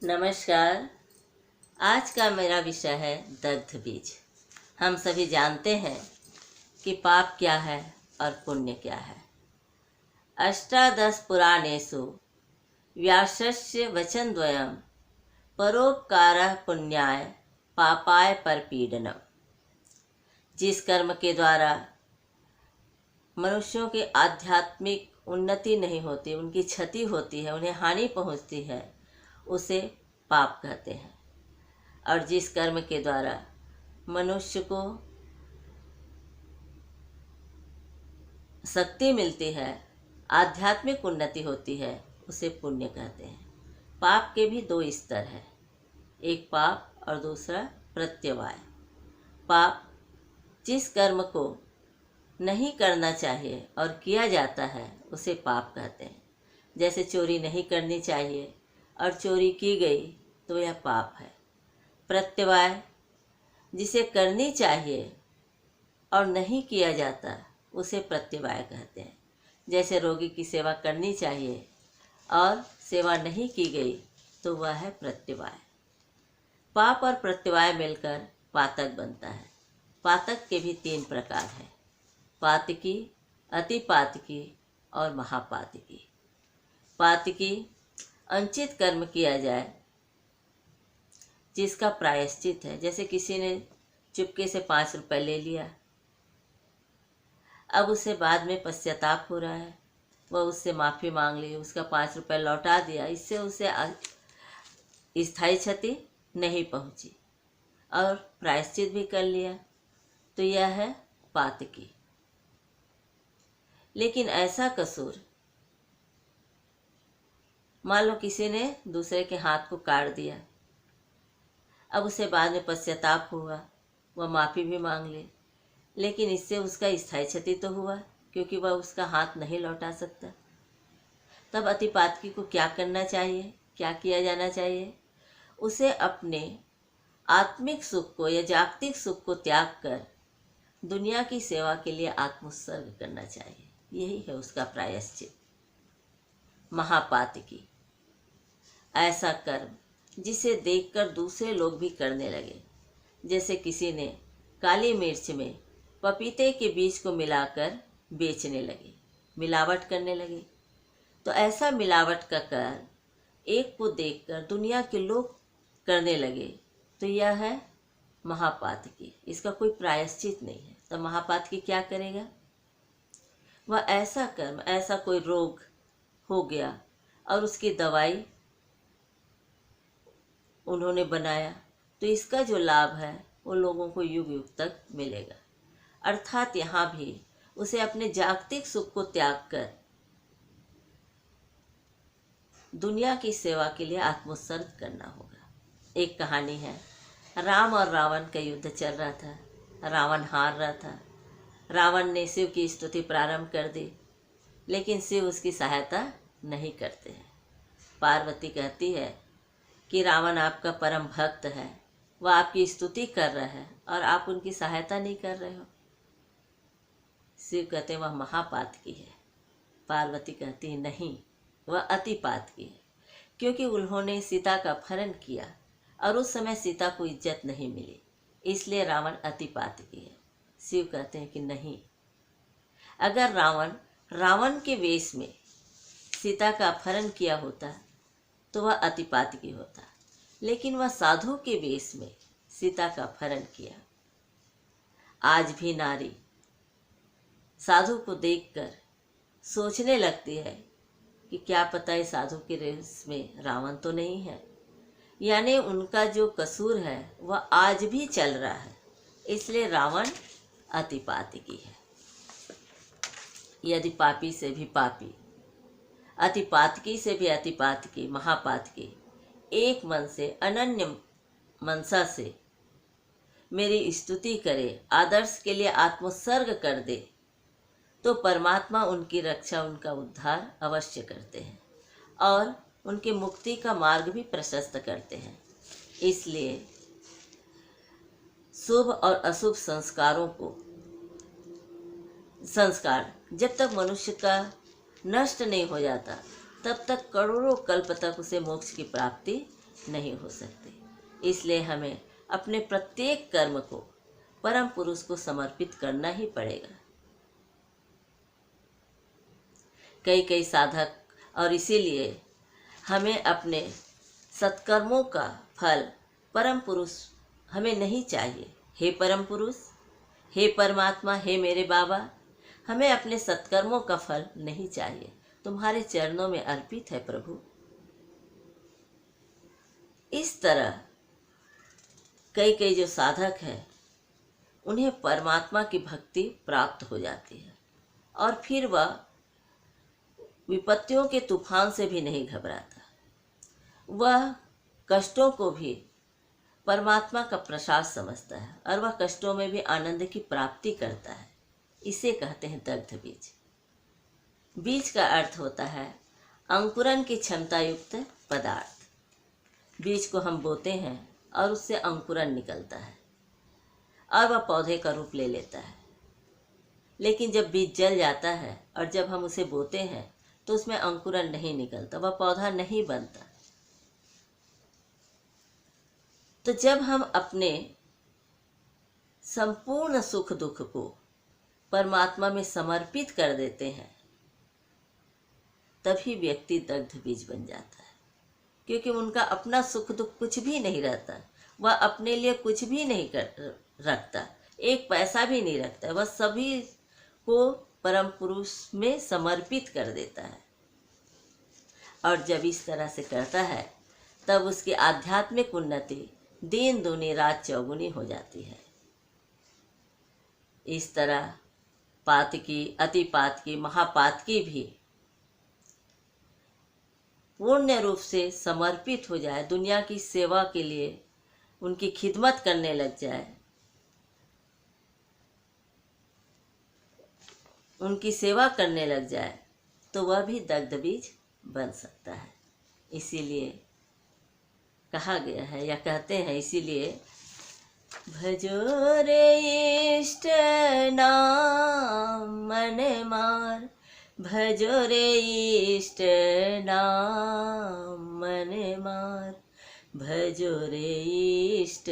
नमस्कार। आज का मेरा विषय है दग्ध बीज। हम सभी जानते हैं कि पाप क्या है और पुण्य क्या है। अष्टादश पुराणेषु व्यासस्य वचनद्वयं परोपकारः पुण्याय पापाय परपीडनम्। जिस कर्म के द्वारा मनुष्यों की आध्यात्मिक उन्नति नहीं होती, उनकी क्षति होती है, उन्हें हानि पहुंचती है, उसे पाप कहते हैं। और जिस कर्म के द्वारा मनुष्य को शक्ति मिलती है, आध्यात्मिक उन्नति होती है, उसे पुण्य कहते हैं। पाप के भी दो स्तर हैं, एक पाप और दूसरा प्रत्यवाय। पाप जिस कर्म को नहीं करना चाहिए और किया जाता है उसे पाप कहते हैं। जैसे चोरी नहीं करनी चाहिए और चोरी की गई तो यह पाप है। प्रत्यवाय जिसे करनी चाहिए और नहीं किया जाता उसे प्रत्यवाय कहते हैं। जैसे रोगी की सेवा करनी चाहिए और सेवा नहीं की गई तो वह है प्रत्यवाय। पाप और प्रत्यवाय मिलकर पातक बनता है। पातक के भी 3 प्रकार हैं, पातकी, अतिपातकी और महापातकी। पातकी अनुचित कर्म किया जाए जिसका प्रायश्चित है। जैसे किसी ने चुपके से 5 रुपए ले लिया, अब उसे बाद में पश्चाताप हो रहा है, वह उससे माफ़ी मांग ली, उसका 5 रुपए लौटा दिया, इससे उसे स्थायी क्षति नहीं पहुंची और प्रायश्चित भी कर लिया, तो यह है पातकी। लेकिन ऐसा कसूर, मान लो किसी ने दूसरे के हाथ को काट दिया, अब उसे बाद में पश्चाताप हुआ, वह माफ़ी भी मांग ले, लेकिन इससे उसका स्थायी क्षति तो हुआ क्योंकि वह उसका हाथ नहीं लौटा सकता। तब अतिपातकी को क्या करना चाहिए, क्या किया जाना चाहिए? उसे अपने आत्मिक सुख को या जागतिक सुख को त्याग कर दुनिया की सेवा के लिए आत्मोत्सर्ग करना चाहिए। यही है उसका प्रायश्चित। महापातकी ऐसा कर्म जिसे देखकर दूसरे लोग भी करने लगे। जैसे किसी ने काली मिर्च में पपीते के बीज को मिलाकर बेचने लगे, मिलावट करने लगे, तो ऐसा मिलावट का कार्य एक को देखकर दुनिया के लोग करने लगे, तो यह है महापातकी। इसका कोई प्रायश्चित नहीं है। तो महापातकी क्या करेगा? वह ऐसा कर्म, ऐसा कोई रोग हो गया और उसकी दवाई उन्होंने बनाया, तो इसका जो लाभ है वो लोगों को युग युग तक मिलेगा। अर्थात यहाँ भी उसे अपने जागतिक सुख को त्याग कर दुनिया की सेवा के लिए आत्मोत्सर्ग करना होगा। एक कहानी है, राम और रावण का युद्ध चल रहा था। रावण हार रहा था। रावण ने शिव की स्तुति प्रारंभ कर दी, लेकिन शिव उसकी सहायता नहीं करते हैं। पार्वती कहती है कि रावण आपका परम भक्त है, वह आपकी स्तुति कर रहा है और आप उनकी सहायता नहीं कर रहे हो। शिव कहते हैं वह महापातकी है। पार्वती कहती है नहीं, वह अतिपातकी है, क्योंकि उन्होंने सीता का अपहरण किया और उस समय सीता को इज्जत नहीं मिली, इसलिए रावण अतिपातकी है। शिव कहते हैं कि नहीं, अगर रावण के वेश में सीता का अपहरण किया होता तो वह अतिपातकी होता, लेकिन वह साधु के वेश में सीता का अपहरण किया। आज भी नारी साधु को देखकर सोचने लगती है कि क्या पता है साधु के वेश में रावण तो नहीं है, यानी उनका जो कसूर है वह आज भी चल रहा है, इसलिए रावण अतिपातकी है। यदि पापी से भी पापी, अतिपातकी से भी अतिपातकी, महापातकी एक मन से अनन्य मनसा से मेरी स्तुति करे, आदर्श के लिए आत्मोत्सर्ग कर दे, तो परमात्मा उनकी रक्षा, उनका उद्धार अवश्य करते हैं और उनकी मुक्ति का मार्ग भी प्रशस्त करते हैं। इसलिए शुभ और अशुभ संस्कार जब तक मनुष्य का नष्ट नहीं हो जाता तब तक करोड़ों कल्प तक उसे मोक्ष की प्राप्ति नहीं हो सकते। इसलिए हमें अपने प्रत्येक कर्म को परम पुरुष को समर्पित करना ही पड़ेगा। कई कई साधक, और इसीलिए हमें अपने सत्कर्मों का फल परम पुरुष हमें नहीं चाहिए। हे परम पुरुष, हे परमात्मा, हे मेरे बाबा, हमें अपने सत्कर्मों का फल नहीं चाहिए, तुम्हारे चरणों में अर्पित है प्रभु। इस तरह कई कई जो साधक हैं उन्हें परमात्मा की भक्ति प्राप्त हो जाती है और फिर वह विपत्तियों के तूफान से भी नहीं घबराता। वह कष्टों को भी परमात्मा का प्रसाद समझता है और वह कष्टों में भी आनंद की प्राप्ति करता है। इसे कहते हैं दग्ध बीज। बीज का अर्थ होता है अंकुरन की क्षमता युक्त पदार्थ। बीज को हम बोते हैं और उससे अंकुरन निकलता है और वह पौधे का रूप ले लेता है। लेकिन जब बीज जल जाता है और जब हम उसे बोते हैं तो उसमें अंकुरन नहीं निकलता, वह पौधा नहीं बनता। तो जब हम अपने संपूर्ण सुख दुख को परमात्मा में समर्पित कर देते हैं तभी व्यक्ति दग्ध बीज बन जाता है, क्योंकि उनका अपना सुख दुख कुछ भी नहीं रहता। वह अपने लिए कुछ भी नहीं रखता, एक पैसा भी नहीं रखता। वह सभी को परम पुरुष में समर्पित कर देता है और जब इस तरह से करता है तब उसकी आध्यात्मिक उन्नति दिन दूनी रात चौगुनी हो जाती है। इस तरह पातकी, अतिपातकी, महापातकी भी पूर्ण रूप से समर्पित हो जाए, दुनिया की सेवा के लिए उनकी खिदमत करने लग जाए, उनकी सेवा करने लग जाए, तो वह भी दग्ध बीज बन सकता है। इसीलिए कहा गया है या कहते हैं, इसीलिए भजो रे इष्ट नाम मन मार, भजो रे इष्ट नाम मन मार, भजो रे इष्ट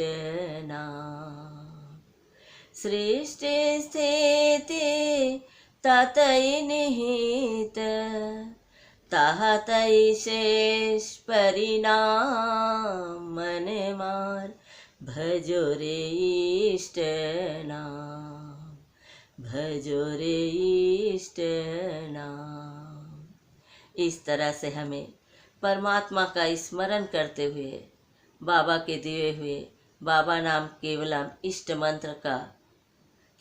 नाम। सृष्टि स्थिति ततई निहित, ताहतई शेष परिणाम मन मार, भजो रे इष्ट नाम, भजो रे इष्ट नाम। इस तरह से हमें परमात्मा का स्मरण करते हुए, बाबा के दिए हुए बाबा नाम केवलम इष्ट मंत्र का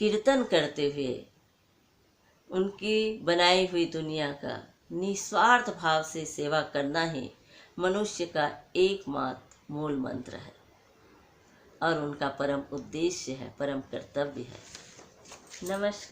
कीर्तन करते हुए उनकी बनाई हुई दुनिया का निस्वार्थ भाव से सेवा करना ही मनुष्य का एकमात्र मूल मंत्र है और उनका परम उद्देश्य है, परम कर्तव्य है। नमस्कार।